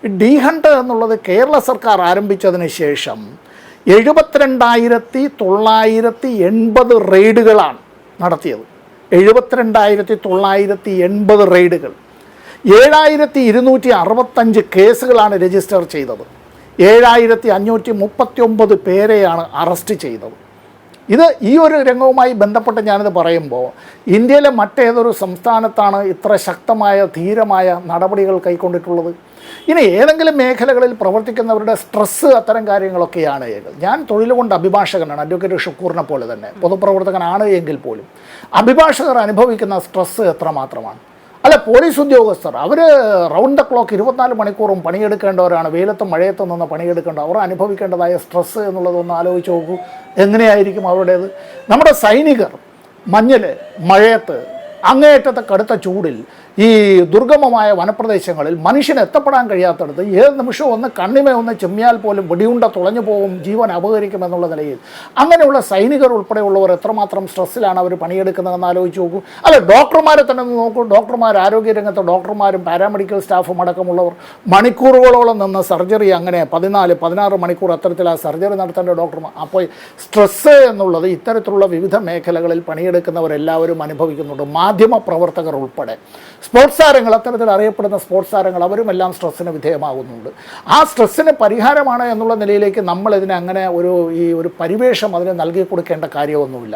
D hunt എന്നുള്ളത് കേരള സർക്കാർ ആരംഭിച്ചതിന് ശേഷം 72,980 റെയ്ഡുകളാണ് നടത്തിയത്. 72,980 റെയ്ഡുകൾ. 7,265 കേസുകളാണ് രജിസ്റ്റർ ചെയ്തത്. 7,539 പേരെയാണ് അറസ്റ്റ് ചെയ്തത്. ഈ ഒരു രംഗവുമായി ബന്ധപ്പെട്ട് ഞാനിത് പറയുമ്പോൾ ഇന്ത്യയിലെ മറ്റേതൊരു സംസ്ഥാനത്താണ് ഇത്ര ശക്തമായ ധീരമായ നടപടികൾ കൈക്കൊണ്ടിട്ടുള്ളത്? ഇനി ഏതെങ്കിലും മേഖലകളിൽ പ്രവർത്തിക്കുന്നവരുടെ സ്ട്രെസ്സ് അത്തരം കാര്യങ്ങളൊക്കെയാണ്. ഞാൻ തൊഴിലുകൊണ്ട് അഭിഭാഷകനാണ്, അഡ്വക്കേറ്റ് ഷുക്കൂറിനെ പോലെ തന്നെ പൊതുപ്രവർത്തകനാണ് എങ്കിൽ പോലും അഭിഭാഷകർ അനുഭവിക്കുന്ന സ്ട്രെസ്സ് എത്രമാത്രമാണ്. അല്ല, പോലീസ് ഉദ്യോഗസ്ഥർ അവർ റൗണ്ട് ദ ക്ലോക്ക് 24 മണിക്കൂറും പണിയെടുക്കേണ്ടവരാണ്. വെയിലത്തും മഴയത്തും നിന്ന് പണിയെടുക്കേണ്ടവർ. അവർ അനുഭവിക്കേണ്ടതായ സ്ട്രെസ്സ് എന്നുള്ളതൊന്ന് ആലോചിച്ച് നോക്കൂ, എങ്ങനെയായിരിക്കും അവരുടേത്. നമ്മുടെ സൈനികർ മഞ്ഞിൽ, മഴയത്ത്, അങ്ങേയറ്റത്തെ കടുത്ത ചൂടിൽ, ഈ ദുർഗമമായ വനപ്രദേശങ്ങളിൽ മനുഷ്യന് എത്തപ്പെടാൻ കഴിയാത്തടത്ത് ഏത് നിമിഷവും ഒന്ന് കണ്ണിമ ഒന്ന് ചെമ്മിയാൽ പോലും വെടിയുണ്ട തുളഞ്ഞു പോകും, ജീവൻ അപഹരിക്കുമെന്നുള്ള നിലയിൽ അങ്ങനെയുള്ള സൈനികർ ഉൾപ്പെടെയുള്ളവർ എത്രമാത്രം സ്ട്രെസ്സിലാണ് അവർ പണിയെടുക്കുന്നതെന്ന് ആലോചിച്ച് നോക്കൂ. അല്ല, ഡോക്ടർമാരെ തന്നെ നോക്കൂ. ഡോക്ടർമാർ, ആരോഗ്യരംഗത്തെ ഡോക്ടർമാരും പാരാമെഡിക്കൽ സ്റ്റാഫും അടക്കമുള്ളവർ മണിക്കൂറുകളോളം നിന്ന് സർജറി, അങ്ങനെ 14-16 മണിക്കൂർ അത്തരത്തിൽ ആ സർജറി നടത്തേണ്ട ഡോക്ടർമാർ. അപ്പോൾ സ്ട്രെസ്സ് എന്നുള്ളത് ഇത്തരത്തിലുള്ള വിവിധ മേഖലകളിൽ പണിയെടുക്കുന്നവരെല്ലാവരും അനുഭവിക്കുന്നുണ്ട്. മാധ്യമ പ്രവർത്തകർ ഉൾപ്പെടെ, സ്പോർട്സ് താരങ്ങൾ, അത്തരത്തിൽ അറിയപ്പെടുന്ന സ്പോർട്സ് താരങ്ങൾ, അവരുമെല്ലാം സ്ട്രെസ്സിന് വിധേയമാകുന്നുണ്ട്. ആ സ്ട്രെസ്സിന് പരിഹാരമാണ് എന്നുള്ള നിലയിലേക്ക് നമ്മൾ ഇതിനെ അങ്ങനെ ഒരു പരിവേഷം അതിന് നൽകി കൊടുക്കേണ്ട കാര്യമൊന്നുമില്ല.